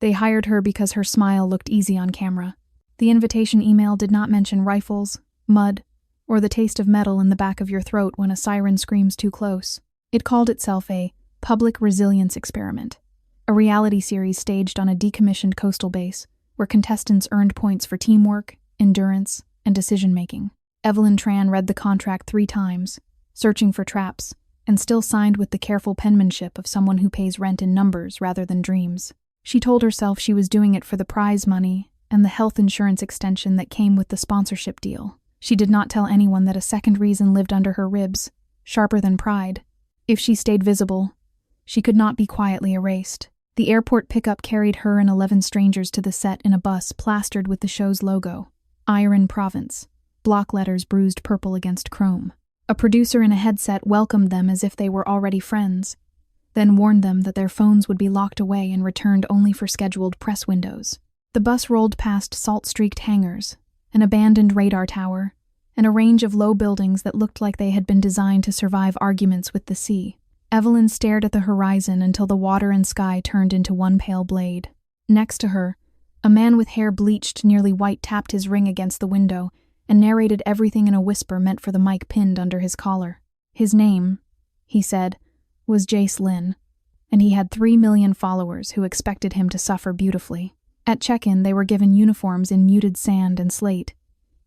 They hired her because her smile looked easy on camera. The invitation email did not mention rifles, mud, or the taste of metal in the back of your throat when a siren screams too close. It called itself a public resilience experiment, a reality series staged on a decommissioned coastal base where contestants earned points for teamwork, endurance, and decision-making. Evelyn Tran read the contract 3 times, searching for traps, and still signed with the careful penmanship of someone who pays rent in numbers rather than dreams. She told herself she was doing it for the prize money and the health insurance extension that came with the sponsorship deal. She did not tell anyone that a second reason lived under her ribs, sharper than pride. If she stayed visible, she could not be quietly erased. The airport pickup carried her and 11 strangers to the set in a bus plastered with the show's logo, Iron Province, block letters bruised purple against chrome. A producer in a headset welcomed them as if they were already friends, then warned them that their phones would be locked away and returned only for scheduled press windows. The bus rolled past salt-streaked hangars, an abandoned radar tower, and a range of low buildings that looked like they had been designed to survive arguments with the sea. Evelyn stared at the horizon until the water and sky turned into one pale blade. Next to her, a man with hair bleached nearly white tapped his ring against the window and narrated everything in a whisper meant for the mic pinned under his collar. His name, he said, was Jace Lynn, and he had 3 million followers who expected him to suffer beautifully. At check-in, they were given uniforms in muted sand and slate,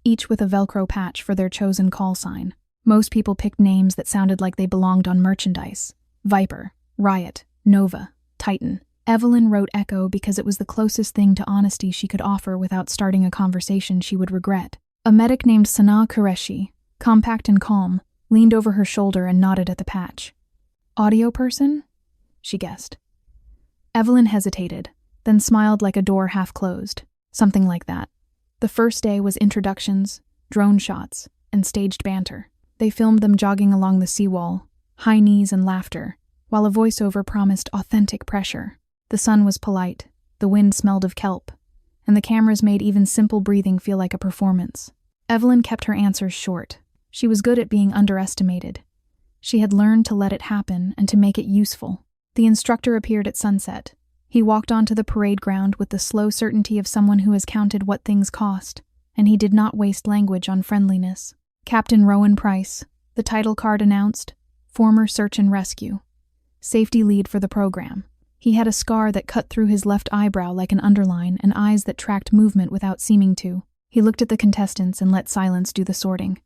each with a Velcro patch for their chosen call sign. Most people picked names that sounded like they belonged on merchandise: Viper, Riot, Nova, Titan. Evelyn wrote Echo because it was the closest thing to honesty she could offer without starting a conversation she would regret. A medic named Sanaa Qureshi, compact and calm, leaned over her shoulder and nodded at the patch. Audio person? She guessed. Evelyn hesitated, then smiled like a door half closed. Something like that. The first day was introductions, drone shots, and staged banter. They filmed them jogging along the seawall, high knees and laughter, while a voiceover promised authentic pressure. The sun was polite, the wind smelled of kelp, and the cameras made even simple breathing feel like a performance. Evelyn kept her answers short. She was good at being underestimated. She had learned to let it happen and to make it useful. The instructor appeared at sunset. He walked onto the parade ground with the slow certainty of someone who has counted what things cost, and he did not waste language on friendliness. Captain Rowan Price, the title card announced, former search and rescue, safety lead for the program. He had a scar that cut through his left eyebrow like an underline and eyes that tracked movement without seeming to. He looked at the contestants and let silence do the sorting.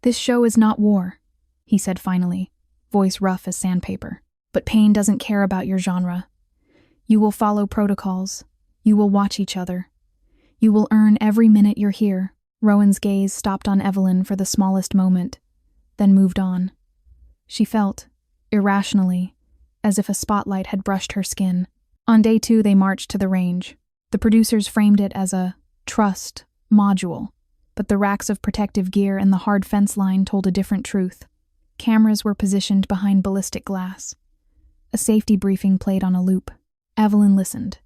"This show is not war," he said finally, voice rough as sandpaper. "But pain doesn't care about your genre. You will follow protocols. You will watch each other. You will earn every minute you're here." Rowan's gaze stopped on Evelyn for the smallest moment, then moved on. She felt, irrationally, as if a spotlight had brushed her skin. On day 2, they marched to the range. The producers framed it as a trust module, but the racks of protective gear and the hard fence line told a different truth. Cameras were positioned behind ballistic glass. A safety briefing played on a loop. Evelyn listened,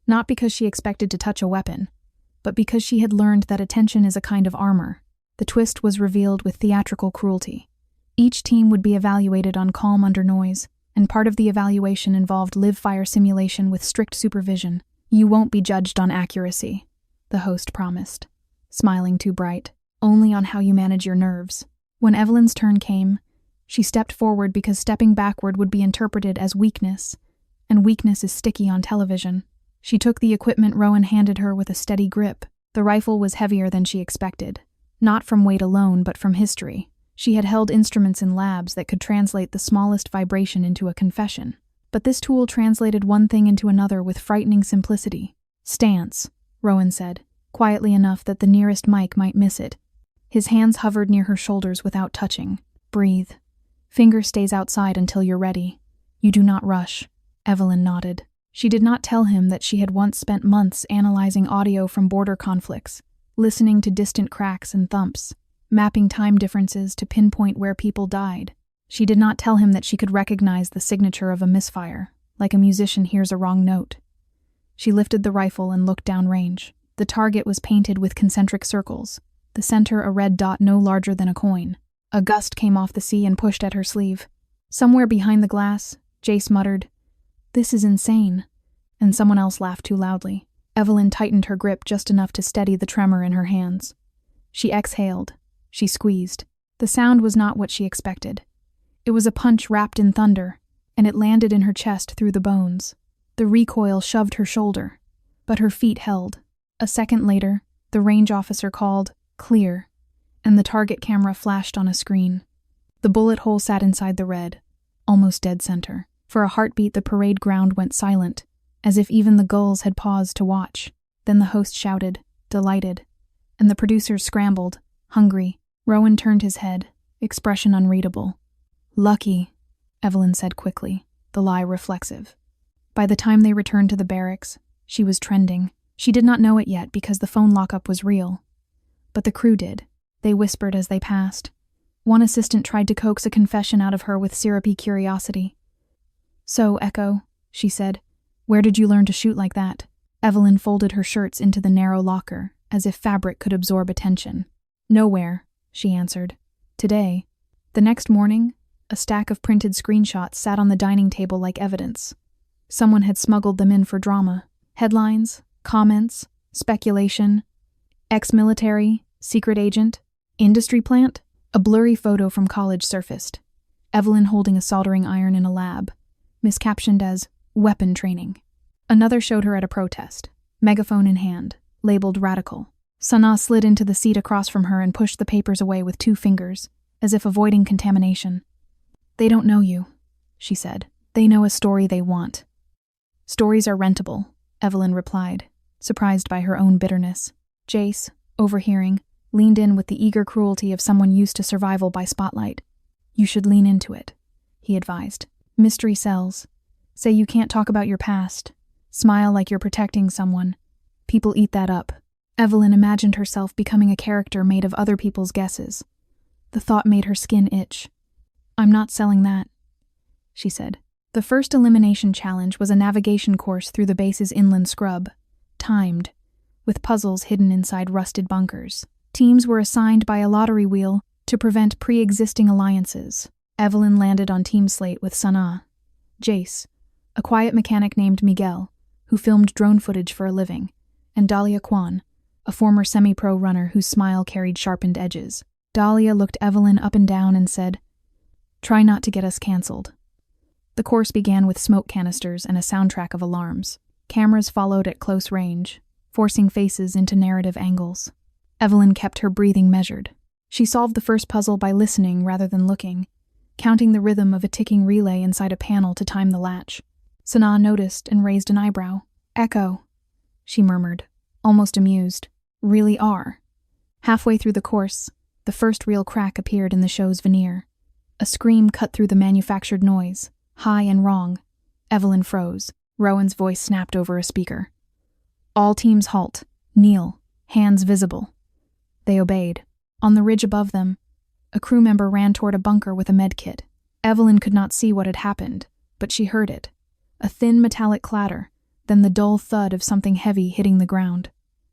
not because she expected to touch a weapon, but because she had learned that attention is a kind of armor. The twist was revealed with theatrical cruelty. Each team would be evaluated on calm under noise, and part of the evaluation involved live-fire simulation with strict supervision. "You won't be judged on accuracy," the host promised, smiling too bright, "only on how you manage your nerves." When Evelyn's turn came, she stepped forward because stepping backward would be interpreted as weakness, and weakness is sticky on television. She took the equipment Rowan handed her with a steady grip. The rifle was heavier than she expected, not from weight alone but from history. She had held instruments in labs that could translate the smallest vibration into a confession. But this tool translated one thing into another with frightening simplicity. "Stance," Rowan said, quietly enough that the nearest mic might miss it. His hands hovered near her shoulders without touching. "Breathe. Finger stays outside until you're ready. You do not rush." Evelyn nodded. She did not tell him that she had once spent months analyzing audio from border conflicts, listening to distant cracks and thumps, mapping time differences to pinpoint where people died. She did not tell him that she could recognize the signature of a misfire, like a musician hears a wrong note. She lifted the rifle and looked downrange. The target was painted with concentric circles, the center a red dot no larger than a coin. A gust came off the sea and pushed at her sleeve. Somewhere behind the glass, Jace muttered, "This is insane." and someone else laughed too loudly. Evelyn tightened her grip just enough to steady the tremor in her hands. She exhaled. She squeezed. The sound was not what she expected. It was a punch wrapped in thunder, and it landed in her chest through the bones. The recoil shoved her shoulder, but her feet held. A second later, the range officer called, "Clear," and the target camera flashed on a screen. The bullet hole sat inside the red, almost dead center. For a heartbeat, the parade ground went silent, as if even the gulls had paused to watch. Then the host shouted, delighted, and the producers scrambled, hungry. Rowan turned his head, expression unreadable. "Lucky," Evelyn said quickly, the lie reflexive. By the time they returned to the barracks, she was trending. She did not know it yet because the phone lockup was real. But the crew did. They whispered as they passed. One assistant tried to coax a confession out of her with syrupy curiosity. "So, Echo," she said, "where did you learn to shoot like that?" Evelyn folded her shirts into the narrow locker, as if fabric could absorb attention. "Nowhere," she answered. "Today." The next morning, a stack of printed screenshots sat on the dining table like evidence. Someone had smuggled them in for drama. Headlines, comments, speculation. Ex-military, secret agent, industry plant. A blurry photo from college surfaced. Evelyn holding a soldering iron in a lab, miscaptioned as weapon training. Another showed her at a protest, megaphone in hand, labeled radical. Sana slid into the seat across from her and pushed the papers away with 2 fingers, as if avoiding contamination. "They don't know you," she said. "They know a story they want." "Stories are rentable," Evelyn replied, surprised by her own bitterness. Jace, overhearing, leaned in with the eager cruelty of someone used to survival by spotlight. "You should lean into it," he advised. "Mystery sells. Say you can't talk about your past. Smile like you're protecting someone. People eat that up." Evelyn imagined herself becoming a character made of other people's guesses. The thought made her skin itch. "I'm not selling that," she said. The first elimination challenge was a navigation course through the base's inland scrub, timed, with puzzles hidden inside rusted bunkers. Teams were assigned by a lottery wheel to prevent pre-existing alliances. Evelyn landed on team slate with Sana, Jace, a quiet mechanic named Miguel, who filmed drone footage for a living, and Dahlia Kwan, a former semi-pro runner whose smile carried sharpened edges. Dahlia looked Evelyn up and down and said, "Try not to get us cancelled." The course began with smoke canisters and a soundtrack of alarms. Cameras followed at close range, forcing faces into narrative angles. Evelyn kept her breathing measured. She solved the first puzzle by listening rather than looking, counting the rhythm of a ticking relay inside a panel to time the latch. Sana noticed and raised an eyebrow. "Echo," she murmured, almost amused. "Really are." Halfway through the course, the first real crack appeared in the show's veneer. A scream cut through the manufactured noise, high and wrong. Evelyn froze. Rowan's voice snapped over a speaker. "All teams halt. Kneel. Hands visible." They obeyed. On the ridge above them, a crew member ran toward a bunker with a med kit. Evelyn could not see what had happened, but she heard it. A thin metallic clatter, then the dull thud of something heavy hitting the ground.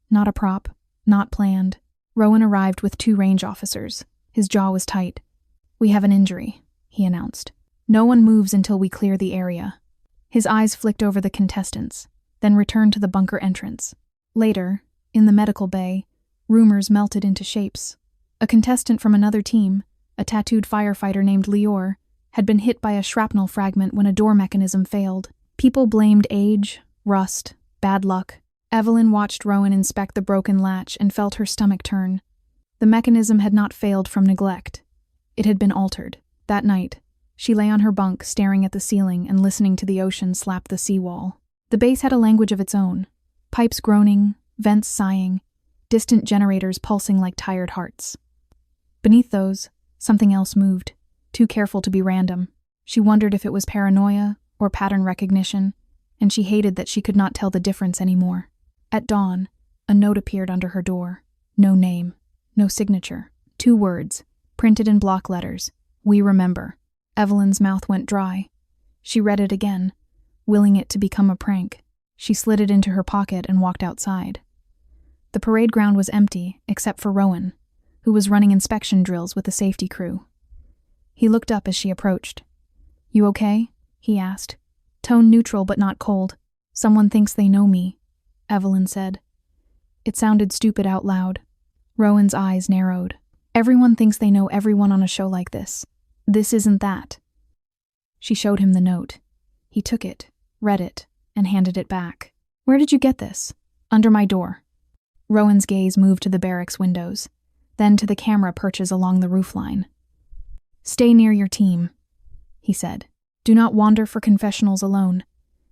Not a prop, not planned. Rowan arrived with 2 range officers. His jaw was tight. "We have an injury," he announced. "No one moves until we clear the area." His eyes flicked over the contestants, then returned to the bunker entrance. Later, in the medical bay, rumors melted into shapes. A contestant from another team, a tattooed firefighter named Lior, had been hit by a shrapnel fragment when a door mechanism failed. People blamed age, rust, bad luck. Evelyn watched Rowan inspect the broken latch and felt her stomach turn. The mechanism had not failed from neglect. It had been altered. That night, she lay on her bunk staring at the ceiling and listening to the ocean slap the seawall. The base had a language of its own. Pipes groaning, vents sighing, distant generators pulsing like tired hearts. Beneath those, something else moved, too careful to be random. She wondered if it was paranoia or pattern recognition, and she hated that she could not tell the difference anymore. At dawn, a note appeared under her door. No name, no signature. 2 words, printed in block letters. "We remember." Evelyn's mouth went dry. She read it again, willing it to become a prank. She slid it into her pocket and walked outside. The parade ground was empty, except for Rowan, who was running inspection drills with the safety crew. He looked up as she approached. "You okay?" he asked, tone neutral but not cold. Someone thinks they know me, Evelyn said. It sounded stupid out loud. Rowan's eyes narrowed. Everyone thinks they know everyone on a show like this. This isn't that. She showed him the note. He took it, read it, and handed it back. Where did you get this? Under my door. Rowan's gaze moved to the barracks windows, then to the camera perches along the roofline. Stay near your team, he said. Do not wander for confessionals alone.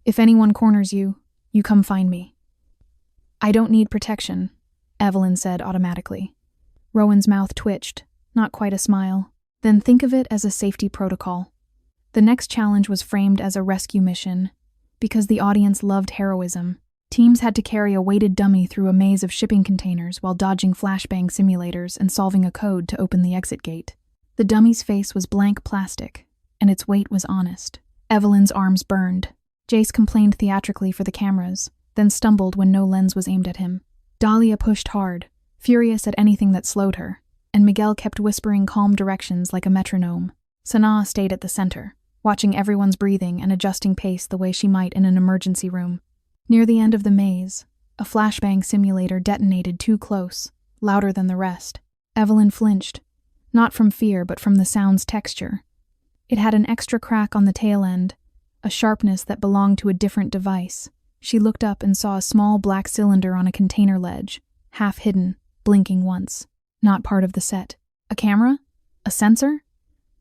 If anyone corners you, you come find me. I don't need protection, Evelyn said automatically. Rowan's mouth twitched, not quite a smile. Then think of it as a safety protocol. The next challenge was framed as a rescue mission. Because the audience loved heroism, teams had to carry a weighted dummy through a maze of shipping containers while dodging flashbang simulators and solving a code to open the exit gate. The dummy's face was blank plastic, and its weight was honest. Evelyn's arms burned. Jace complained theatrically for the cameras, then stumbled when no lens was aimed at him. Dahlia pushed hard, furious at anything that slowed her, and Miguel kept whispering calm directions like a metronome. Sanaa stayed at the center, watching everyone's breathing and adjusting pace the way she might in an emergency room. Near the end of the maze, a flashbang simulator detonated too close, louder than the rest. Evelyn flinched, not from fear but from the sound's texture. It had an extra crack on the tail end, a sharpness that belonged to a different device. She looked up and saw a small black cylinder on a container ledge, half hidden, blinking once. Not part of the set. A camera? A sensor?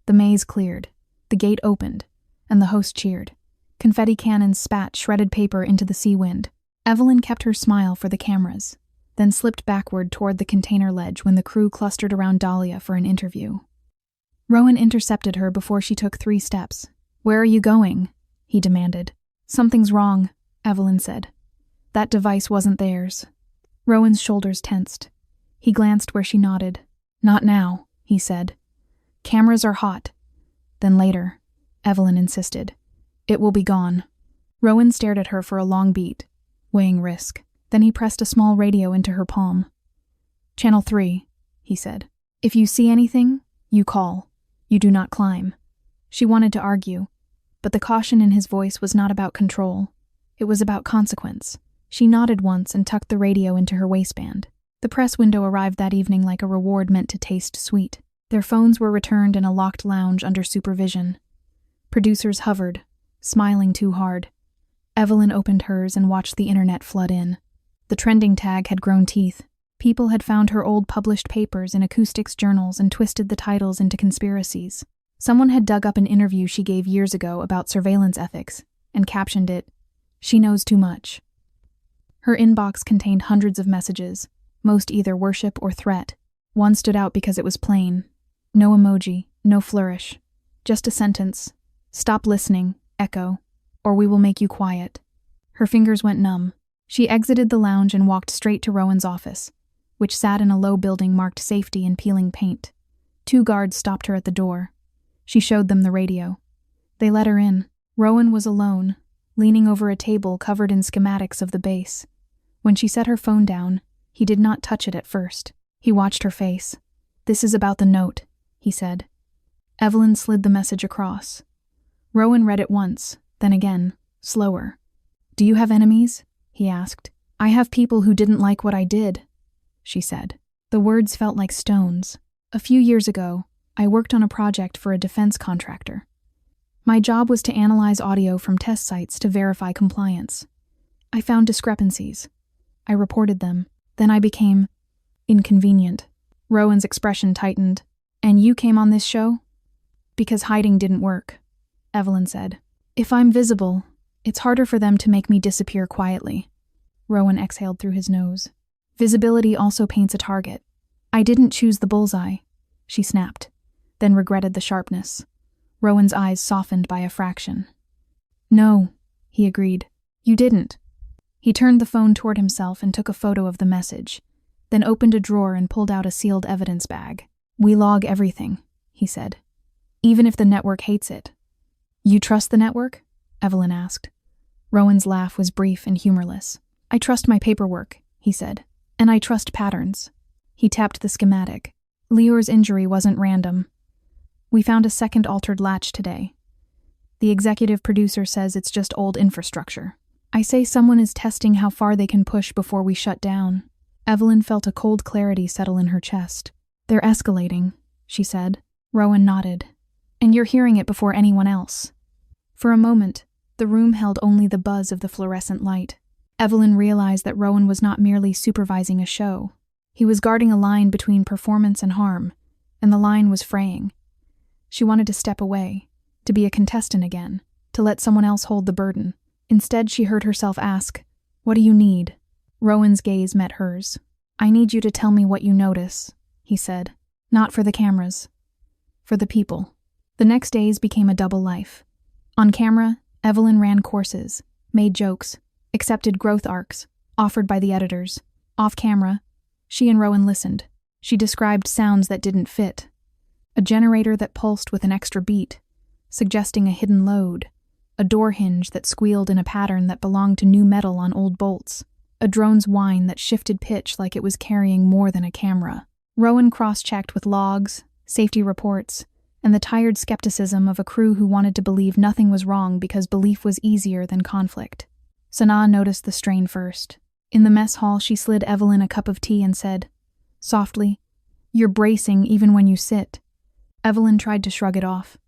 The maze cleared. The gate opened, and the host cheered. Confetti cannons spat shredded paper into the sea wind. Evelyn kept her smile for the cameras, then slipped backward toward the container ledge when the crew clustered around Dahlia for an interview. Rowan intercepted her before she took 3 steps. Where are you going? He demanded. Something's wrong, Evelyn said. That device wasn't theirs. Rowan's shoulders tensed. He glanced where she nodded. Not now, he said. Cameras are hot. Then later, Evelyn insisted. It will be gone. Rowan stared at her for a long beat, weighing risk. Then he pressed a small radio into her palm. Channel 3, he said. If you see anything, you call. You do not climb. She wanted to argue, but the caution in his voice was not about control. It was about consequence. She nodded once and tucked the radio into her waistband. The press window arrived that evening like a reward meant to taste sweet. Their phones were returned in a locked lounge under supervision. Producers hovered, smiling too hard. Evelyn opened hers and watched the internet flood in. The trending tag had grown teeth. People had found her old published papers in acoustics journals and twisted the titles into conspiracies. Someone had dug up an interview she gave years ago about surveillance ethics and captioned it, "She knows too much." Her inbox contained hundreds of messages, most either worship or threat. One stood out because it was plain. No emoji, no flourish. Just a sentence. Stop listening, echo, or we will make you quiet. Her fingers went numb. She exited the lounge and walked straight to Rowan's office, which sat in a low building marked safety in peeling paint. 2 guards stopped her at the door. She showed them the radio. They let her in. Rowan was alone, leaning over a table covered in schematics of the base. When she set her phone down, he did not touch it at first. He watched her face. "This is about the note," he said. Evelyn slid the message across. Rowan read it once, then again, slower. "Do you have enemies?" he asked. "I have people who didn't like what I did," she said. The words felt like stones. "A few years ago, I worked on a project for a defense contractor. My job was to analyze audio from test sites to verify compliance. I found discrepancies. I reported them. Then I became inconvenient." Rowan's expression tightened. "And you came on this show?" "Because hiding didn't work," Evelyn said. "If I'm visible, it's harder for them to make me disappear quietly." Rowan exhaled through his nose. "Visibility also paints a target. I didn't choose the bullseye," she snapped, then regretted the sharpness. Rowan's eyes softened by a fraction. "No," he agreed. "You didn't." He turned the phone toward himself and took a photo of the message, then opened a drawer and pulled out a sealed evidence bag. "We log everything," he said. "Even if the network hates it." "You trust the network?" Evelyn asked. Rowan's laugh was brief and humorless. "I trust my paperwork," he said, "and I trust patterns." He tapped the schematic. "Lior's injury wasn't random. We found a second altered latch today. The executive producer says it's just old infrastructure. I say someone is testing how far they can push before we shut down. Evelyn felt a cold clarity settle in her chest. They're escalating, she said. Rowan nodded. And you're hearing it before anyone else. For a moment, the room held only the buzz of the fluorescent light. Evelyn realized that Rowan was not merely supervising a show. He was guarding a line between performance and harm, and the line was fraying. She wanted to step away, to be a contestant again, to let someone else hold the burden. Instead, she heard herself ask, "What do you need?" Rowan's gaze met hers. "I need you to tell me what you notice," he said. "Not for the cameras. For the people." The next days became a double life. On camera, Evelyn ran courses, made jokes, accepted growth arcs, offered by the editors. Off camera, she and Rowan listened. She described sounds that didn't fit. A generator that pulsed with an extra beat, suggesting a hidden load. A door hinge that squealed in a pattern that belonged to new metal on old bolts. A drone's whine that shifted pitch like it was carrying more than a camera. Rowan cross-checked with logs, safety reports, and the tired skepticism of a crew who wanted to believe nothing was wrong because belief was easier than conflict. Sanaa noticed the strain first. In the mess hall, she slid Evelyn a cup of tea and said, softly, "You're bracing even when you sit." Evelyn tried to shrug it off.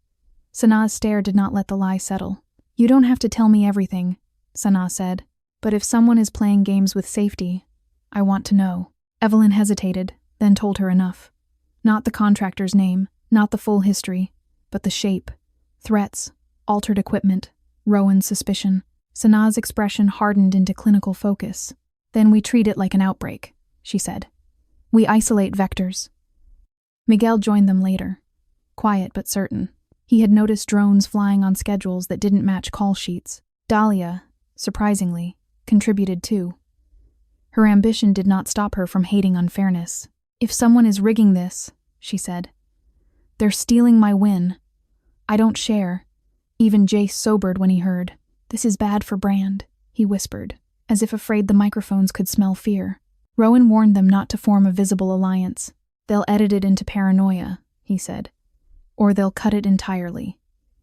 Sanaa's stare did not let the lie settle. "You don't have to tell me everything," Sanaa said, "but if someone is playing games with safety, I want to know." Evelyn hesitated, then told her enough. Not the contractor's name, not the full history, but the shape, threats, altered equipment, Rowan's suspicion. Sanaa's expression hardened into clinical focus. "Then we treat it like an outbreak," she said. "We isolate vectors." Miguel joined them later, quiet but certain. He had noticed drones flying on schedules that didn't match call sheets. Dahlia, surprisingly, contributed too. Her ambition did not stop her from hating unfairness. "If someone is rigging this," she said, "they're stealing my win. I don't share." Even Jace sobered when he heard. "This is bad for brand," he whispered, as if afraid the microphones could smell fear. Rowan warned them not to form a visible alliance. "They'll edit it into paranoia," he said. "Or they'll cut it entirely.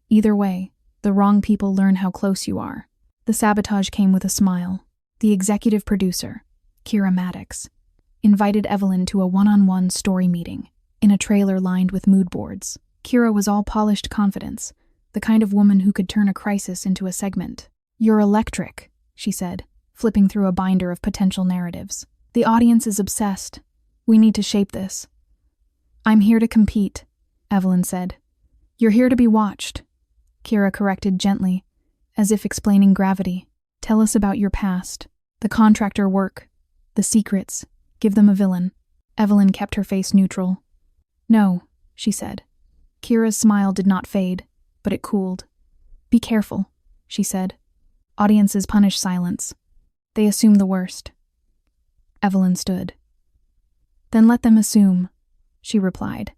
Either way, the wrong people learn how close you are." The sabotage came with a smile. The executive producer, Kira Maddox, invited Evelyn to a one-on-one story meeting in a trailer lined with mood boards. Kira was all polished confidence, the kind of woman who could turn a crisis into a segment. "You're electric," she said, flipping through a binder of potential narratives. "The audience is obsessed. We need to shape this." "I'm here to compete," Evelyn said. "You're here to be watched," Kira corrected gently, as if explaining gravity. "Tell us about your past, the contractor work, the secrets. Give them a villain." Evelyn kept her face neutral. "No," she said. Kira's smile did not fade, but it cooled. "Be careful," she said. "Audiences punish silence. They assume the worst." Evelyn stood. "Then let them assume," she replied.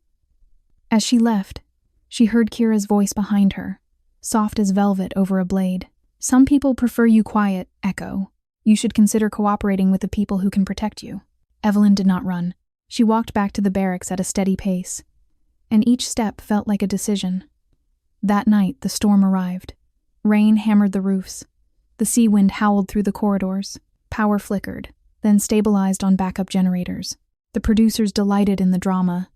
As she left, she heard Kira's voice behind her, soft as velvet over a blade. "Some people prefer you quiet, Echo. You should consider cooperating with the people who can protect you." Evelyn did not run. She walked back to the barracks at a steady pace, and each step felt like a decision. That night, the storm arrived. Rain hammered the roofs. The sea wind howled through the corridors. Power flickered, then stabilized on backup generators. The producers delighted in the drama.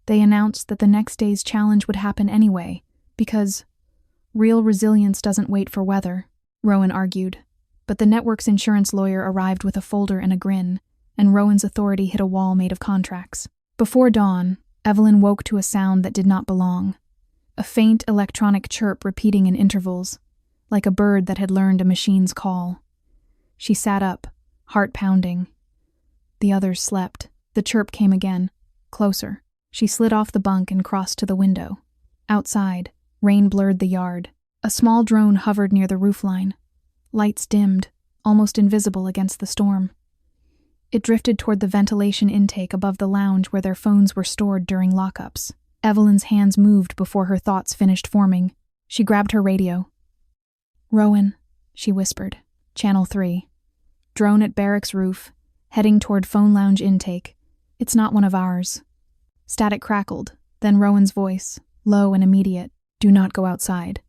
They announced that the next day's challenge would happen anyway, because real resilience doesn't wait for weather, Rowan argued. But the network's insurance lawyer arrived with a folder and a grin, and Rowan's authority hit a wall made of contracts. Before dawn, Evelyn woke to a sound that did not belong. A faint electronic chirp repeating in intervals, like a bird that had learned a machine's call. She sat up, heart pounding. The others slept. The chirp came again, closer. She slid off the bunk and crossed to the window. Outside, rain blurred the yard. A small drone hovered near the roofline. Lights dimmed, almost invisible against the storm. It drifted toward the ventilation intake above the lounge where their phones were stored during lockups. Evelyn's hands moved before her thoughts finished forming. She grabbed her radio. "Rowan," she whispered. "Channel 3. Drone at barracks roof, heading toward phone lounge intake. It's not one of ours." Static crackled, then Rowan's voice, low and immediate. "Do not go outside."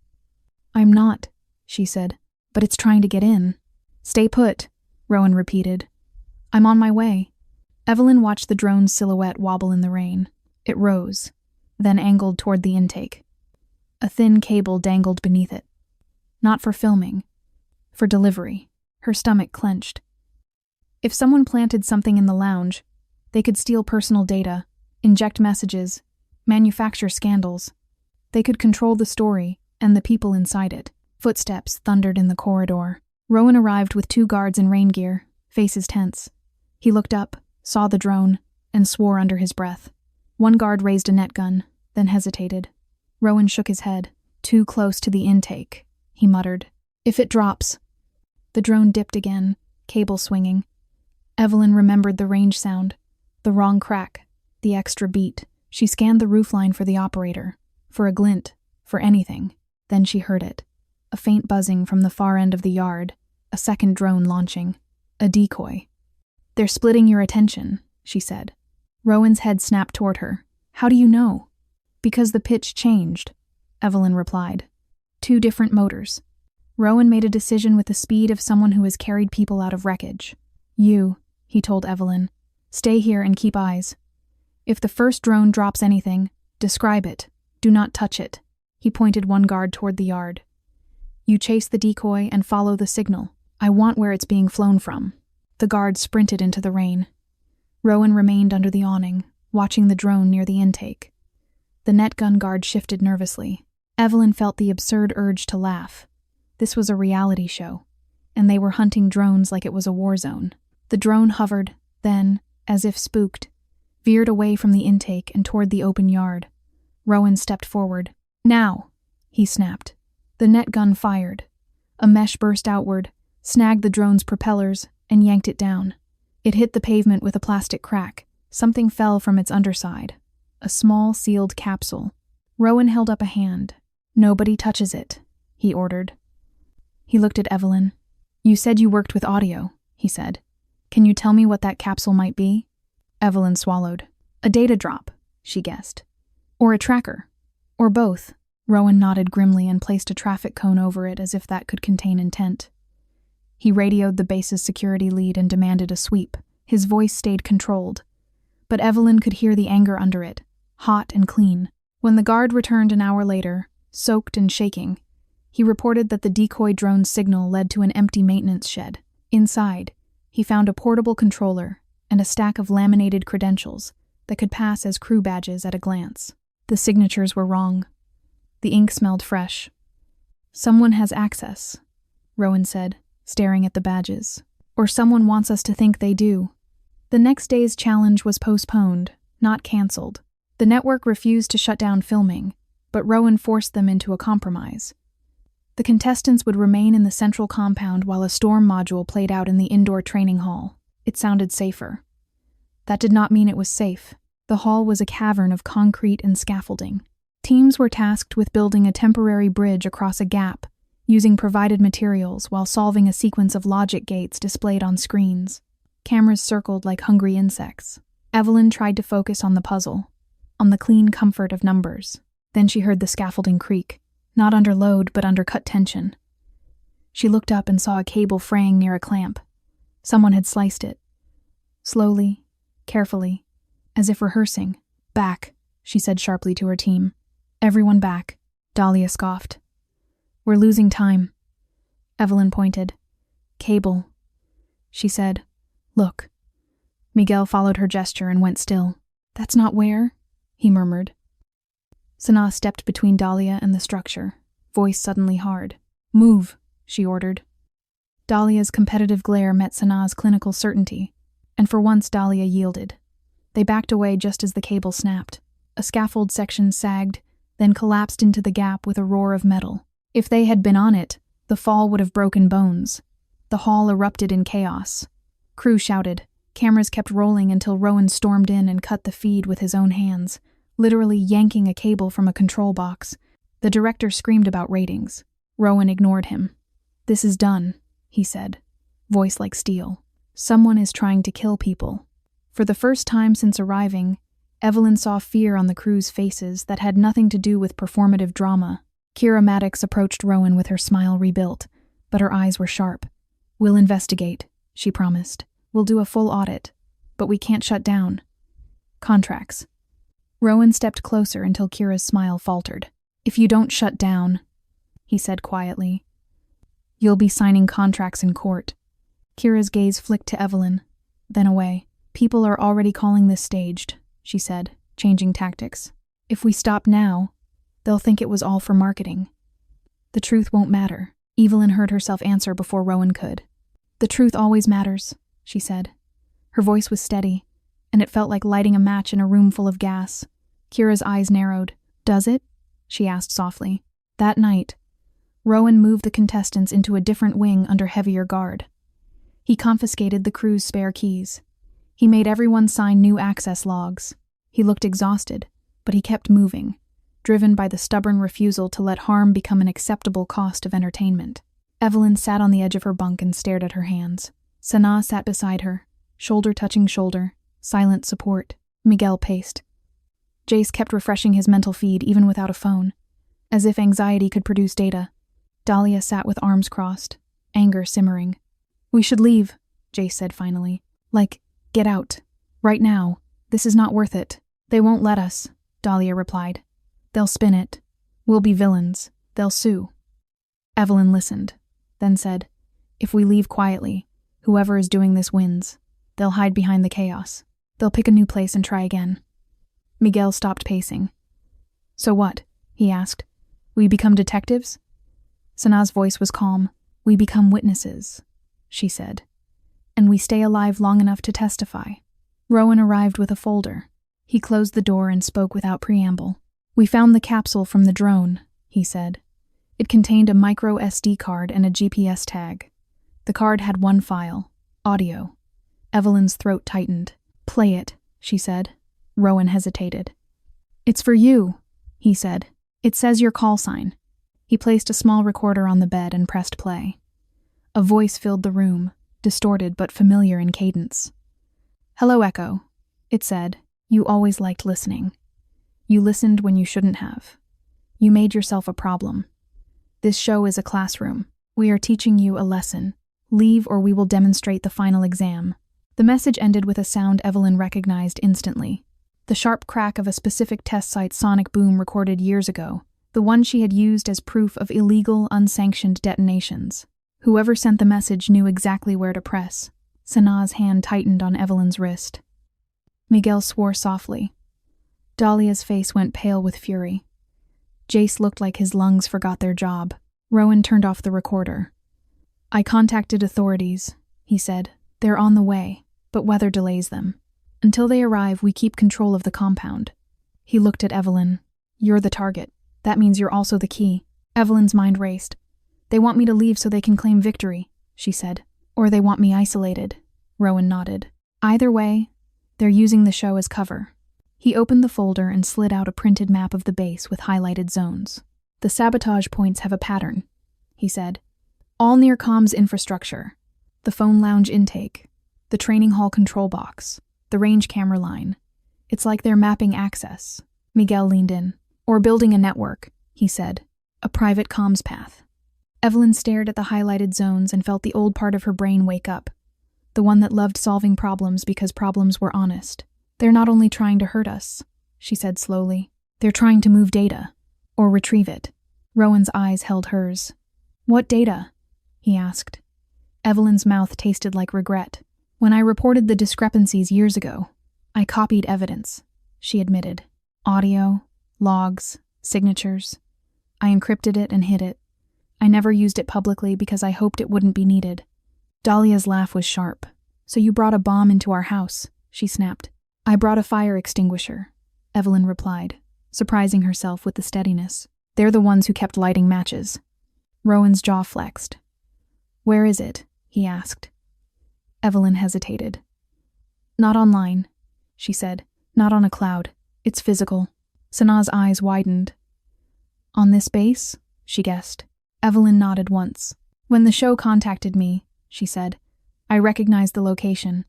"I'm not," she said, But it's trying to get in. Stay put, Rowan repeated. I'm on my way. Evelyn watched the drone's silhouette wobble in the rain. It rose, then angled toward the intake. A thin cable dangled beneath it. Not for filming, for delivery. Her stomach clenched. If someone planted something in the lounge, they could steal personal data, inject messages, manufacture scandals. They could control the story and the people inside it. Footsteps thundered in the corridor. Rowan arrived with 2 guards in rain gear, faces tense. He looked up, saw the drone, and swore under his breath. One guard raised a net gun, then hesitated. Rowan shook his head. Too close to the intake, he muttered. If it drops. The drone dipped again, cable swinging. Evelyn remembered the range sound. The wrong crack, the extra beat. She scanned the roofline for the operator, for a glint, for anything. Then she heard it. A faint buzzing from the far end of the yard, a second drone launching. A decoy. They're splitting your attention, she said. Rowan's head snapped toward her. How do you know? Because the pitch changed, Evelyn replied. 2 different motors. Rowan made a decision with the speed of someone who has carried people out of wreckage. You, he told Evelyn, stay here and keep eyes. If the first drone drops anything, describe it. Do not touch it. He pointed one guard toward the yard. You chase the decoy and follow the signal. I want where it's being flown from. The guard sprinted into the rain. Rowan remained under the awning, watching the drone near the intake. The net gun guard shifted nervously. Evelyn felt the absurd urge to laugh. This was a reality show, and they were hunting drones like it was a war zone. The drone hovered, then, as if spooked, veered away from the intake and toward the open yard. Rowan stepped forward. Now, he snapped. The net gun fired. A mesh burst outward, snagged the drone's propellers, and yanked it down. It hit the pavement with a plastic crack. Something fell from its underside. A small, sealed capsule. Rowan held up a hand. Nobody touches it, he ordered. He looked at Evelyn. You said you worked with audio, he said. Can you tell me what that capsule might be? Evelyn swallowed. A data drop, she guessed. Or a tracker. Or both. Rowan nodded grimly and placed a traffic cone over it as if that could contain intent. He radioed the base's security lead and demanded a sweep. His voice stayed controlled. But Evelyn could hear the anger under it, hot and clean. When the guard returned an hour later, soaked and shaking, he reported that the decoy drone's signal led to an empty maintenance shed. Inside, he found a portable controller and a stack of laminated credentials that could pass as crew badges at a glance. The signatures were wrong. The ink smelled fresh. Someone has access, Rowan said, staring at the badges. Or someone wants us to think they do. The next day's challenge was postponed, not canceled. The network refused to shut down filming, but Rowan forced them into a compromise. The contestants would remain in the central compound while a storm module played out in the indoor training hall. It sounded safer. That did not mean it was safe. The hall was a cavern of concrete and scaffolding. Teams were tasked with building a temporary bridge across a gap, using provided materials while solving a sequence of logic gates displayed on screens. Cameras circled like hungry insects. Evelyn tried to focus on the puzzle, on the clean comfort of numbers. Then she heard the scaffolding creak, not under load but under cut tension. She looked up and saw a cable fraying near a clamp. Someone had sliced it. Slowly, carefully, as if rehearsing. Back, she said sharply to her team. Everyone back, Dahlia scoffed. We're losing time. Evelyn pointed. Cable, she said. Look. Miguel followed her gesture and went still. That's not where, he murmured. Sanaa stepped between Dahlia and the structure, voice suddenly hard. Move, she ordered. Dahlia's competitive glare met Sanaa's clinical certainty, and for once Dahlia yielded. They backed away just as the cable snapped. A scaffold section sagged, then collapsed into the gap with a roar of metal. If they had been on it, the fall would have broken bones. The hall erupted in chaos. Crew shouted. Cameras kept rolling until Rowan stormed in and cut the feed with his own hands, literally yanking a cable from a control box. The director screamed about ratings. Rowan ignored him. This is done, he said, voice like steel. Someone is trying to kill people. For the first time since arriving, Evelyn saw fear on the crew's faces that had nothing to do with performative drama. Kira Maddox approached Rowan with her smile rebuilt. but her eyes were sharp. "We'll investigate," she promised. "We'll do a full audit, but we can't shut down. Contracts." Rowan stepped closer until Kira's smile faltered. "If you don't shut down," he said quietly, "you'll be signing contracts in court." Kira's gaze flicked to Evelyn, then away. "People are already calling this staged," she said, changing tactics. "If we stop now, they'll think it was all for marketing. The truth won't matter." Evelyn heard herself answer before Rowan could. "The truth always matters," she said. Her voice was steady, and it felt like lighting a match in a room full of gas. Kira's eyes narrowed. "Does it?" she asked softly. That night, Rowan moved the contestants into a different wing under heavier guard. He confiscated the crew's spare keys. He made everyone sign new access logs. He looked exhausted, but he kept moving, driven by the stubborn refusal to let harm become an acceptable cost of entertainment. Evelyn sat on the edge of her bunk and stared at her hands. Sanaa sat beside her, shoulder touching shoulder, silent support. Miguel paced. Jace kept refreshing his mental feed even without a phone, as if anxiety could produce data. Dahlia sat with arms crossed, anger simmering. "We should leave," Jace said finally. "Like, get out. Right now. This is not worth it." "They won't let us," Dahlia replied. "They'll spin it. We'll be villains. They'll sue." Evelyn listened, then said, "If we leave quietly, whoever is doing this wins. They'll hide behind the chaos. They'll pick a new place and try again." Miguel stopped pacing. "So what?" he asked. "We become detectives?" Sanaa's voice was calm. "We become witnesses," she said. "And we stay alive long enough to testify." Rowan arrived with a folder. He closed the door and spoke without preamble. "We found the capsule from the drone," he said. It contained a micro SD card and a GPS tag. The card had one file, audio. Evelyn's throat tightened. "Play it," she said. Rowan hesitated. "It's for you," he said. "It says your call sign." He placed a small recorder on the bed and pressed play. A voice filled the room, distorted but familiar in cadence. "Hello, Echo," it said. "You always liked listening. You listened when you shouldn't have. You made yourself a problem. This show is a classroom. We are teaching you a lesson. Leave or we will demonstrate the final exam." The message ended with a sound Evelyn recognized instantly. The sharp crack of a specific test site sonic boom recorded years ago, the one she had used as proof of illegal, unsanctioned detonations. Whoever sent the message knew exactly where to press. Sanaa's hand tightened on Evelyn's wrist. Miguel swore softly. Dahlia's face went pale with fury. Jace looked like his lungs forgot their job. Rowan turned off the recorder. "I contacted authorities," he said. "They're on the way, but weather delays them. Until they arrive, we keep control of the compound." He looked at Evelyn. "You're the target. That means you're also the key." Evelyn's mind raced. "They want me to leave so they can claim victory," she said. "Or they want me isolated." Rowan nodded. "Either way, they're using the show as cover." He opened the folder and slid out a printed map of the base with highlighted zones. "The sabotage points have a pattern," he said. "All near comms infrastructure. The phone lounge intake. The training hall control box. The range camera line. It's like they're mapping access." Miguel leaned in. "Or building a network," he said. "A private comms path." Evelyn stared at the highlighted zones and felt the old part of her brain wake up. The one that loved solving problems because problems were honest. "They're not only trying to hurt us," she said slowly. "They're trying to move data. Or retrieve it." Rowan's eyes held hers. "What data?" he asked. Evelyn's mouth tasted like regret. "When I reported the discrepancies years ago, I copied evidence," she admitted. "Audio, logs, signatures. I encrypted it and hid it. I never used it publicly because I hoped it wouldn't be needed." Dahlia's laugh was sharp. "So you brought a bomb into our house," she snapped. "I brought a fire extinguisher," Evelyn replied, surprising herself with the steadiness. "They're the ones who kept lighting matches." Rowan's jaw flexed. "Where is it?" he asked. Evelyn hesitated. "Not online," she said. "Not on a cloud. It's physical." Sanaa's eyes widened. "On this base?" she guessed. Evelyn nodded once. "When the show contacted me," she said, "I recognized the location.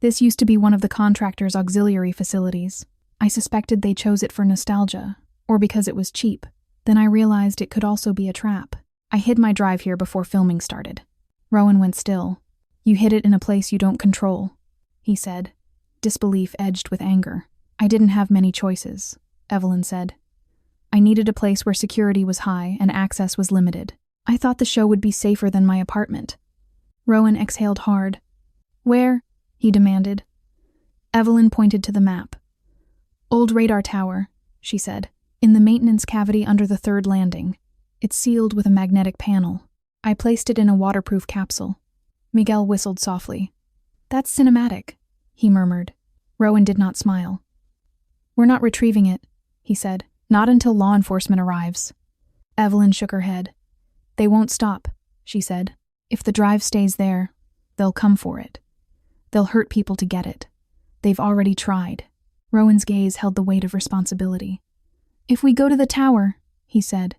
This used to be one of the contractor's auxiliary facilities. I suspected they chose it for nostalgia, or because it was cheap. Then I realized it could also be a trap." I hid my drive here before filming started. Rowan went still. You hid it in a place you don't control, he said, disbelief edged with anger. I didn't have many choices, Evelyn said. I needed a place where security was high and access was limited. I thought the show would be safer than my apartment. Rowan exhaled hard. Where? He demanded. Evelyn pointed to the map. Old radar tower, she said, in the maintenance cavity under the third landing. It's sealed with a magnetic panel. I placed it in a waterproof capsule. Miguel whistled softly. That's cinematic, he murmured. Rowan did not smile. We're not retrieving it, he said. Not until law enforcement arrives. Evelyn shook her head. They won't stop, she said. If the drive stays there, they'll come for it. They'll hurt people to get it. They've already tried. Rowan's gaze held the weight of responsibility. If we go to the tower, he said,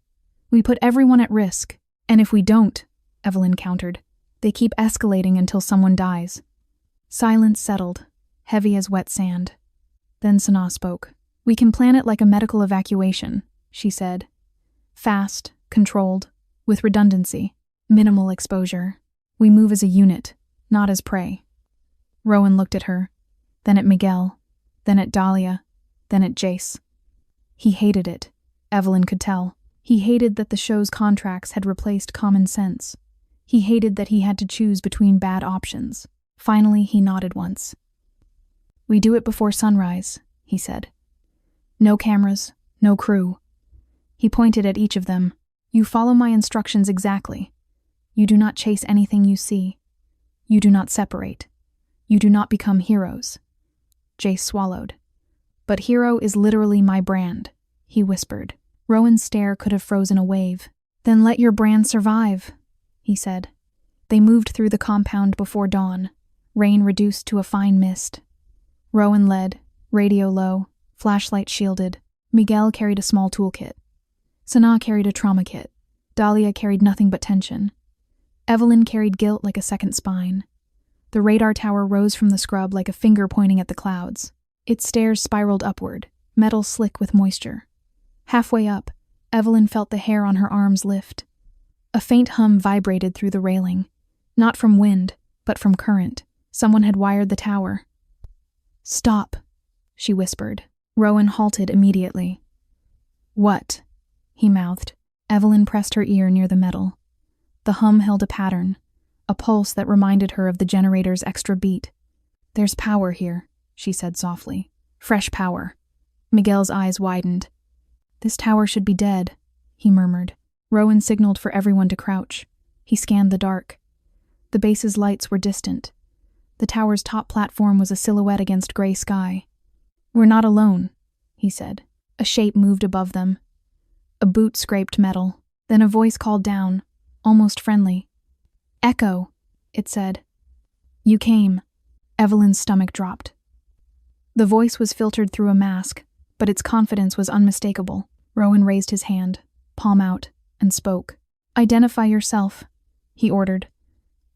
we put everyone at risk. And if we don't, Evelyn countered, they keep escalating until someone dies. Silence settled, heavy as wet sand. Then Sanaa spoke. We can plan it like a medical evacuation, she said. Fast, controlled, with redundancy, minimal exposure. We move as a unit, not as prey. Rowan looked at her, then at Miguel, then at Dahlia, then at Jace. He hated it, Evelyn could tell. He hated that the show's contracts had replaced common sense. He hated that he had to choose between bad options. Finally, he nodded once. We do it before sunrise, he said. No cameras, no crew. He pointed at each of them. You follow my instructions exactly. You do not chase anything you see. You do not separate. You do not become heroes. Jace swallowed. But hero is literally my brand, he whispered. Rowan's stare could have frozen a wave. Then let your brand survive, he said. They moved through the compound before dawn, rain reduced to a fine mist. Rowan led, radio low, flashlight shielded. Miguel carried a small toolkit. Sanaa carried a trauma kit. Dahlia carried nothing but tension. Evelyn carried guilt like a second spine. The radar tower rose from the scrub like a finger pointing at the clouds. Its stairs spiraled upward, metal slick with moisture. Halfway up, Evelyn felt the hair on her arms lift. A faint hum vibrated through the railing. Not from wind, but from current. Someone had wired the tower. Stop, she whispered. Rowan halted immediately. What? He mouthed. Evelyn pressed her ear near the metal. The hum held a pattern, a pulse that reminded her of the generator's extra beat. There's power here, she said softly. Fresh power. Miguel's eyes widened. This tower should be dead, he murmured. Rowan signaled for everyone to crouch. He scanned the dark. The base's lights were distant. The tower's top platform was a silhouette against gray sky. We're not alone, he said. A shape moved above them. A boot scraped metal. Then a voice called down, almost friendly. Echo, it said. You came. Evelyn's stomach dropped. The voice was filtered through a mask, but its confidence was unmistakable. Rowan raised his hand, palm out, and spoke. Identify yourself, he ordered.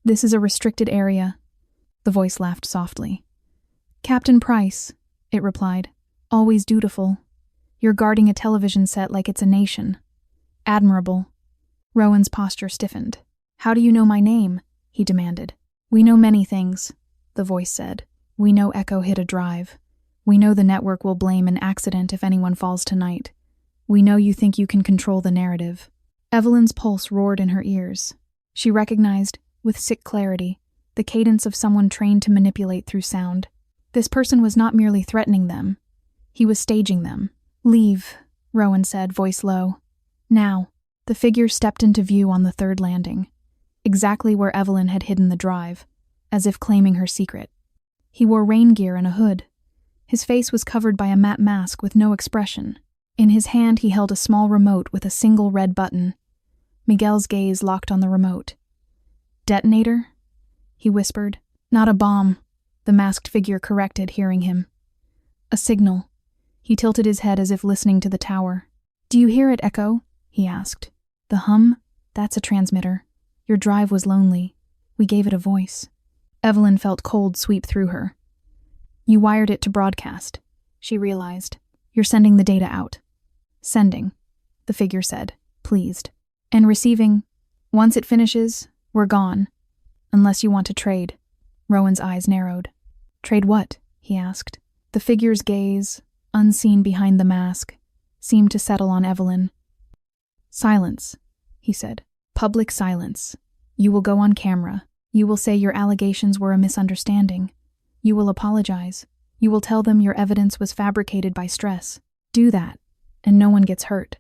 This is a restricted area. The voice laughed softly. Captain Price, it replied. Always dutiful. You're guarding a television set like it's a nation. Admirable. Rowan's posture stiffened. How do you know my name? He demanded. We know many things, the voice said. We know Echo hit a drive. We know the network will blame an accident if anyone falls tonight. We know you think you can control the narrative. Evelyn's pulse roared in her ears. She recognized, with sick clarity, the cadence of someone trained to manipulate through sound. This person was not merely threatening them. He was staging them. Leave, Rowan said, voice low. Now. The figure stepped into view on the third landing, exactly where Evelyn had hidden the drive, as if claiming her secret. He wore rain gear and a hood. His face was covered by a matte mask with no expression. In his hand he held a small remote with a single red button. Miguel's gaze locked on the remote. Detonator? He whispered. Not a bomb, the masked figure corrected, hearing him. A signal. He tilted his head as if listening to the tower. Do you hear it, Echo? He asked. The hum? That's a transmitter. Your drive was lonely. We gave it a voice. Evelyn felt cold sweep through her. You wired it to broadcast, she realized. You're sending the data out. Sending, the figure said, pleased. And receiving, Once it finishes, we're gone. Unless you want to trade. Rowan's eyes narrowed. Trade what? He asked. The figure's gaze, unseen behind the mask, seemed to settle on Evelyn. Silence, he said. Public silence. You will go on camera. You will say your allegations were a misunderstanding. You will apologize. You will tell them your evidence was fabricated by stress. Do that, and no one gets hurt.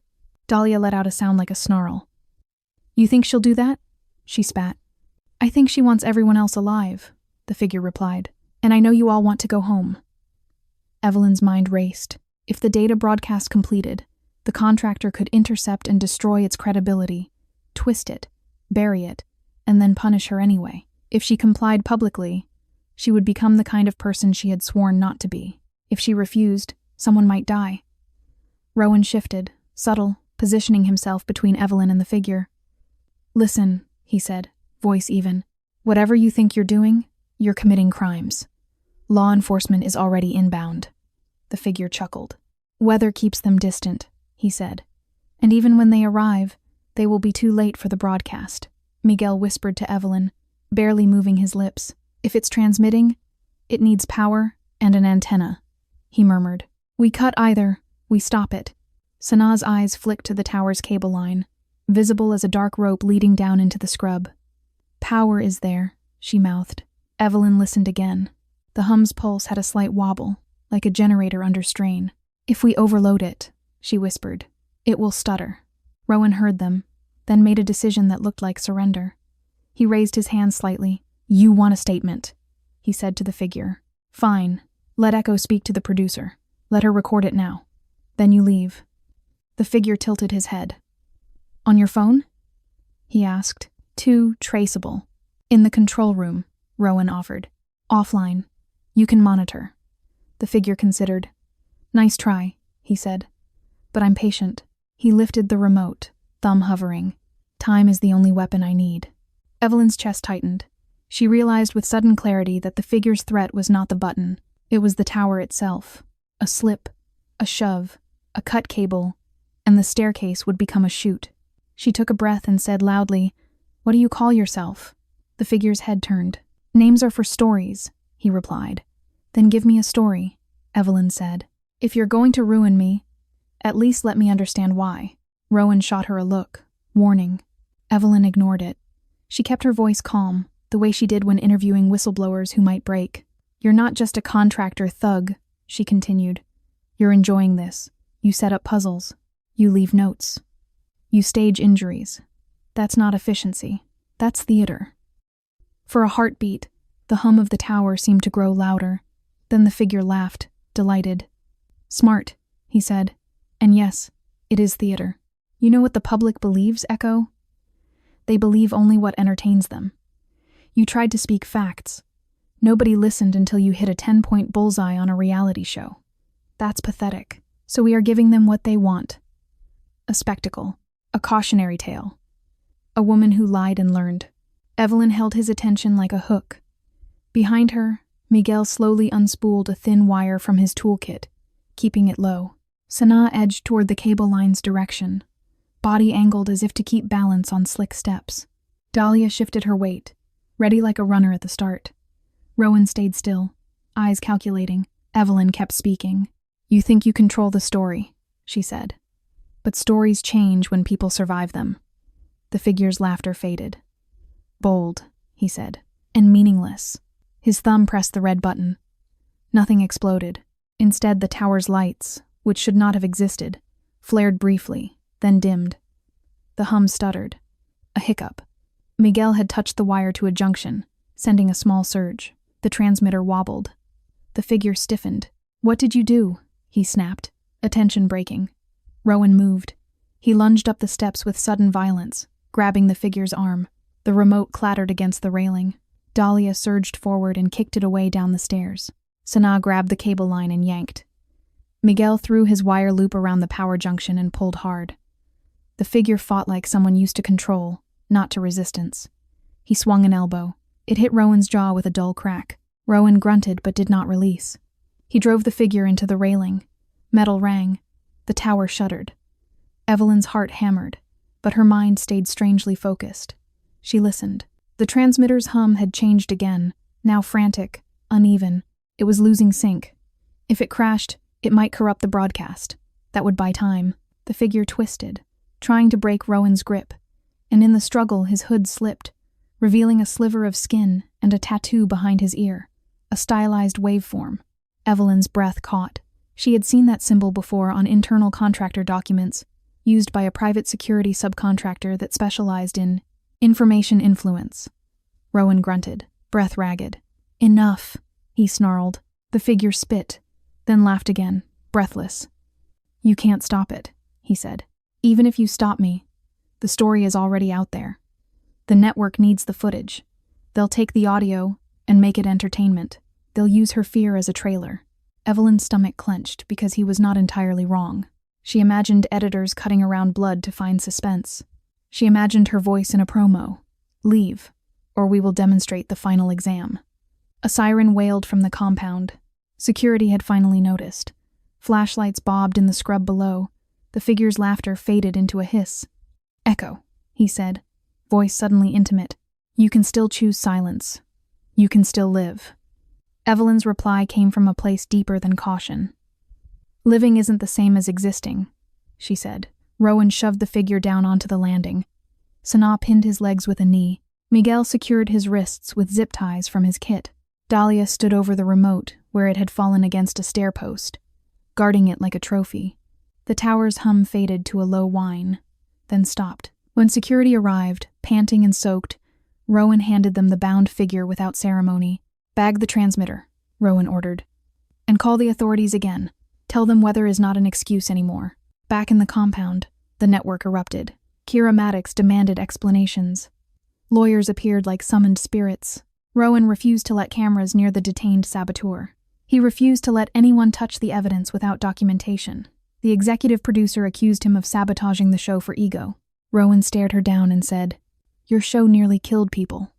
Dahlia let out a sound like a snarl. You think she'll do that? She spat. I think she wants everyone else alive, the figure replied. And I know you all want to go home. Evelyn's mind raced. If the data broadcast completed, the contractor could intercept and destroy its credibility, twist it, bury it, and then punish her anyway. If she complied publicly, she would become the kind of person she had sworn not to be. If she refused, someone might die. Rowan shifted, subtle, positioning himself between Evelyn and the figure. Listen, he said, voice even. Whatever you think you're doing, you're committing crimes. Law enforcement is already inbound. The figure chuckled. Weather keeps them distant, he said. And even when they arrive, they will be too late for the broadcast. Miguel whispered to Evelyn, barely moving his lips. If it's transmitting, it needs power and an antenna, he murmured. We cut either, we stop it. Sanaa's eyes flicked to the tower's cable line, visible as a dark rope leading down into the scrub. Power is there, she mouthed. Evelyn listened again. The hum's pulse had a slight wobble, like a generator under strain. If we overload it, she whispered, it will stutter. Rowan heard them, then made a decision that looked like surrender. He raised his hand slightly. You want a statement, he said to the figure. Fine. Let Echo speak to the producer. Let her record it now. Then you leave. The figure tilted his head. On your phone? He asked. Too traceable. In the control room, Rowan offered. Offline. You can monitor. The figure considered. Nice try, he said. But I'm patient. He lifted the remote, thumb hovering. Time is the only weapon I need. Evelyn's chest tightened. She realized with sudden clarity that the figure's threat was not the button. It was the tower itself. A slip, a shove, a cut cable, and the staircase would become a chute. She took a breath and said loudly, What do you call yourself? The figure's head turned. Names are for stories, he replied. Then give me a story, Evelyn said. If you're going to ruin me, at least let me understand why. Rowan shot her a look, warning. Evelyn ignored it. She kept her voice calm, the way she did when interviewing whistleblowers who might break. You're not just a contractor thug, she continued. You're enjoying this. You set up puzzles. You leave notes. You stage injuries. That's not efficiency. That's theater. For a heartbeat, the hum of the tower seemed to grow louder. Then the figure laughed, delighted. Smart, he said. And yes, it is theater. You know what the public believes, Echo? They believe only what entertains them. You tried to speak facts. Nobody listened until you hit a 10-point bullseye on a reality show. That's pathetic. So we are giving them what they want. A spectacle. A cautionary tale. A woman who lied and learned. Evelyn held his attention like a hook. Behind her, Miguel slowly unspooled a thin wire from his toolkit, keeping it low. Sanaa edged toward the cable line's direction, body angled as if to keep balance on slick steps. Dahlia shifted her weight, ready like a runner at the start. Rowan stayed still, eyes calculating. Evelyn kept speaking. You think you control the story, she said. But stories change when people survive them. The figure's laughter faded. Bold, he said, and meaningless. His thumb pressed the red button. Nothing exploded. Instead, the tower's lights, which should not have existed, flared briefly, then dimmed. The hum stuttered. A hiccup. Miguel had touched the wire to a junction, sending a small surge. The transmitter wobbled. The figure stiffened. What did you do? He snapped, attention breaking. Rowan moved. He lunged up the steps with sudden violence, grabbing the figure's arm. The remote clattered against the railing. Dahlia surged forward and kicked it away down the stairs. Sanaa grabbed the cable line and yanked. Miguel threw his wire loop around the power junction and pulled hard. The figure fought like someone used to control, not to resistance. He swung an elbow. It hit Rowan's jaw with a dull crack. Rowan grunted but did not release. He drove the figure into the railing. Metal rang. The tower shuddered. Evelyn's heart hammered, but her mind stayed strangely focused. She listened. The transmitter's hum had changed again, now frantic, uneven. It was losing sync. If it crashed, it might corrupt the broadcast. That would buy time. The figure twisted, trying to break Rowan's grip, and in the struggle his hood slipped, revealing a sliver of skin and a tattoo behind his ear, a stylized waveform. Evelyn's breath caught. She had seen that symbol before on internal contractor documents, used by a private security subcontractor that specialized in information influence. Rowan grunted, breath ragged. "Enough," he snarled. The figure spit, then laughed again, breathless. "You can't stop it," he said. "Even if you stop me, the story is already out there. The network needs the footage. They'll take the audio and make it entertainment. They'll use her fear as a trailer." Evelyn's stomach clenched because he was not entirely wrong. She imagined editors cutting around blood to find suspense. She imagined her voice in a promo. "Leave, or we will demonstrate the final exam." A siren wailed from the compound. Security had finally noticed. Flashlights bobbed in the scrub below. The figure's laughter faded into a hiss. "Echo," he said, voice suddenly intimate. "You can still choose silence. You can still live." Evelyn's reply came from a place deeper than caution. "Living isn't the same as existing," she said. Rowan shoved the figure down onto the landing. Sanaa pinned his legs with a knee. Miguel secured his wrists with zip ties from his kit. Dahlia stood over the remote, where it had fallen against a stair post, guarding it like a trophy. The tower's hum faded to a low whine, then stopped. When security arrived, panting and soaked, Rowan handed them the bound figure without ceremony. "Bag the transmitter," Rowan ordered. "And call the authorities again. Tell them weather is not an excuse anymore." Back in the compound, the network erupted. Kira Maddox demanded explanations. Lawyers appeared like summoned spirits. Rowan refused to let cameras near the detained saboteur. He refused to let anyone touch the evidence without documentation. The executive producer accused him of sabotaging the show for ego. Rowan stared her down and said, "Your show nearly killed people.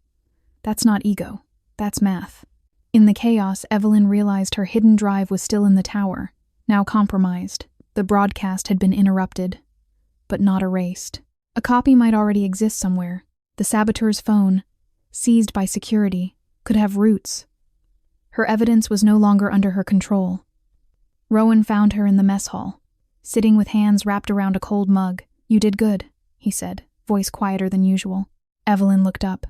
That's not ego. That's math." In the chaos, Evelyn realized her hidden drive was still in the tower, now compromised. The broadcast had been interrupted, but not erased. A copy might already exist somewhere. The saboteur's phone, seized by security, could have roots. Her evidence was no longer under her control. Rowan found her in the mess hall, sitting with hands wrapped around a cold mug. "You did good," he said, voice quieter than usual. Evelyn looked up.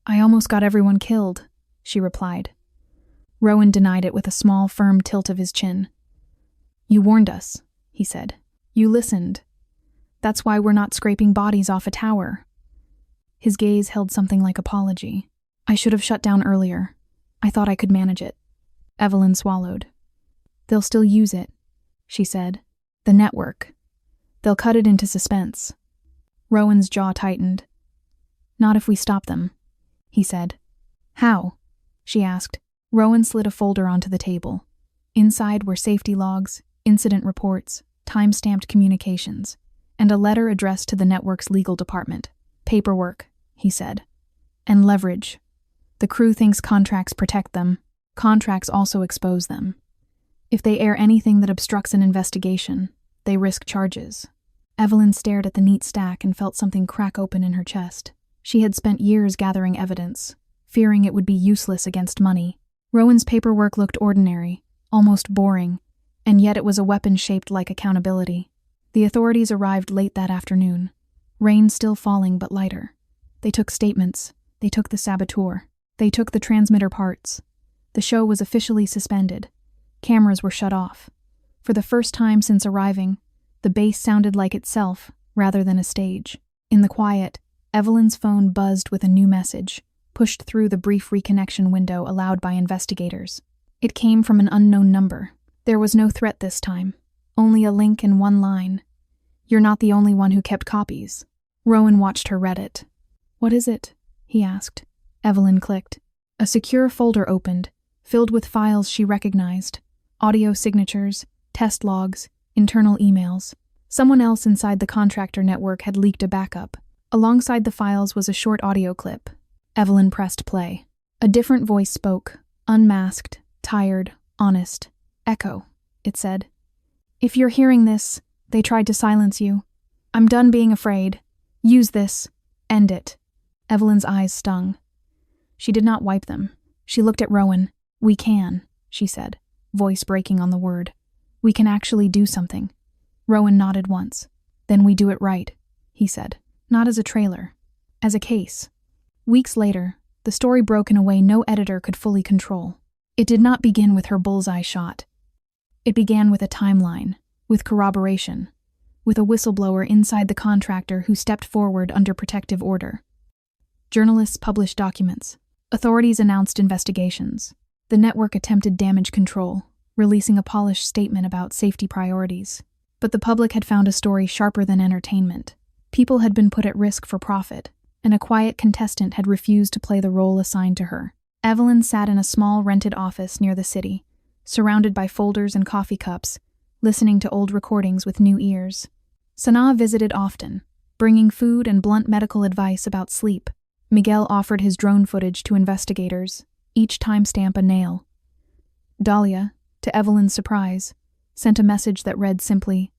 "I almost got everyone killed," she replied. Rowan denied it with a small, firm tilt of his chin. "You warned us," he said. "You listened. That's why we're not scraping bodies off a tower." His gaze held something like apology. "I should have shut down earlier. I thought I could manage it." Evelyn swallowed. "They'll still use it," she said. "The network. They'll cut it into suspense." Rowan's jaw tightened. "Not if we stop them," he said. "How?" she asked. Rowan slid a folder onto the table. Inside were safety logs, incident reports, time-stamped communications, and a letter addressed to the network's legal department. "Paperwork," he said. "And leverage. The crew thinks contracts protect them. Contracts also expose them. If they air anything that obstructs an investigation, they risk charges." Evelyn stared at the neat stack and felt something crack open in her chest. She had spent years gathering evidence, fearing it would be useless against money. Rowan's paperwork looked ordinary, almost boring, and yet it was a weapon shaped like accountability. The authorities arrived late that afternoon, rain still falling but lighter. They took statements. They took the saboteur. They took the transmitter parts. The show was officially suspended. Cameras were shut off. For the first time since arriving, the base sounded like itself rather than a stage. In the quiet, Evelyn's phone buzzed with a new message, pushed through the brief reconnection window allowed by investigators. It came from an unknown number. There was no threat this time, only a link and one line. "You're not the only one who kept copies." Rowan watched her read it. "What is it?" he asked. Evelyn clicked. A secure folder opened, filled with files she recognized. Audio signatures, test logs, internal emails. Someone else inside the contractor network had leaked a backup. Alongside the files was a short audio clip. Evelyn pressed play. A different voice spoke, unmasked, tired, honest. "Echo," it said. "If you're hearing this, they tried to silence you. I'm done being afraid. Use this. End it." Evelyn's eyes stung. She did not wipe them. She looked at Rowan. "We can," she said, voice breaking on the word. "We can actually do something." Rowan nodded once. "Then we do it right," he said. "Not as a trailer. As a case." Weeks later, the story broke in a way no editor could fully control. It did not begin with her bullseye shot. It began with a timeline, with corroboration, with a whistleblower inside the contractor who stepped forward under protective order. Journalists published documents. Authorities announced investigations. The network attempted damage control, releasing a polished statement about safety priorities. But the public had found a story sharper than entertainment. People had been put at risk for profit, and a quiet contestant had refused to play the role assigned to her. Evelyn sat in a small rented office near the city, surrounded by folders and coffee cups, listening to old recordings with new ears. Sanaa visited often, bringing food and blunt medical advice about sleep. Miguel offered his drone footage to investigators, each timestamp a nail. Dahlia, to Evelyn's surprise, sent a message that read simply,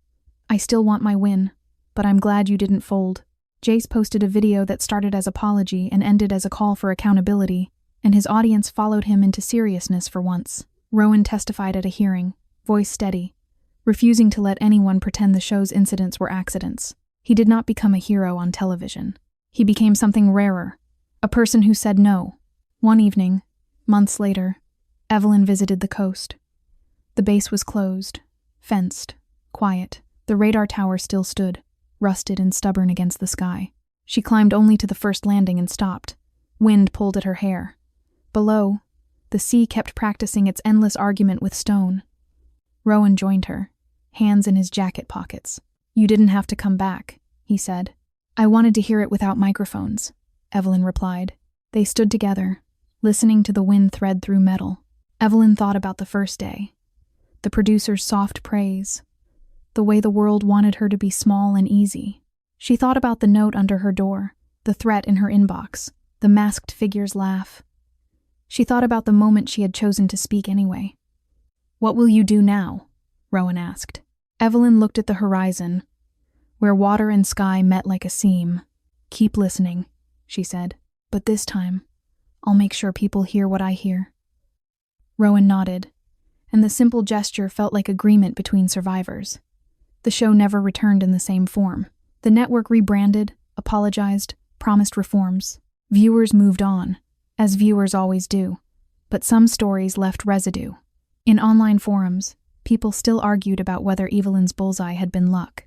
"I still want my win, but I'm glad you didn't fold." Jace posted a video that started as apology and ended as a call for accountability, and his audience followed him into seriousness for once. Rowan testified at a hearing, voice steady, refusing to let anyone pretend the show's incidents were accidents. He did not become a hero on television. He became something rarer, a person who said no. One evening, months later, Evelyn visited the coast. The base was closed, fenced, quiet. The radar tower still stood, rusted and stubborn against the sky. She climbed only to the first landing and stopped. Wind pulled at her hair. Below, the sea kept practicing its endless argument with stone. Rowan joined her, hands in his jacket pockets. "You didn't have to come back," he said. "I wanted to hear it without microphones," Evelyn replied. They stood together, listening to the wind thread through metal. Evelyn thought about the first day. The producer's soft praise. The way the world wanted her to be small and easy. She thought about the note under her door, the threat in her inbox, the masked figure's laugh. She thought about the moment she had chosen to speak anyway. "What will you do now?" Rowan asked. Evelyn looked at the horizon, where water and sky met like a seam. "Keep listening," she said. "But this time, I'll make sure people hear what I hear." Rowan nodded, and the simple gesture felt like agreement between survivors. The show never returned in the same form. The network rebranded, apologized, promised reforms. Viewers moved on, as viewers always do, but some stories left residue. In online forums, people still argued about whether Evelyn's bullseye had been luck.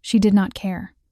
She did not care.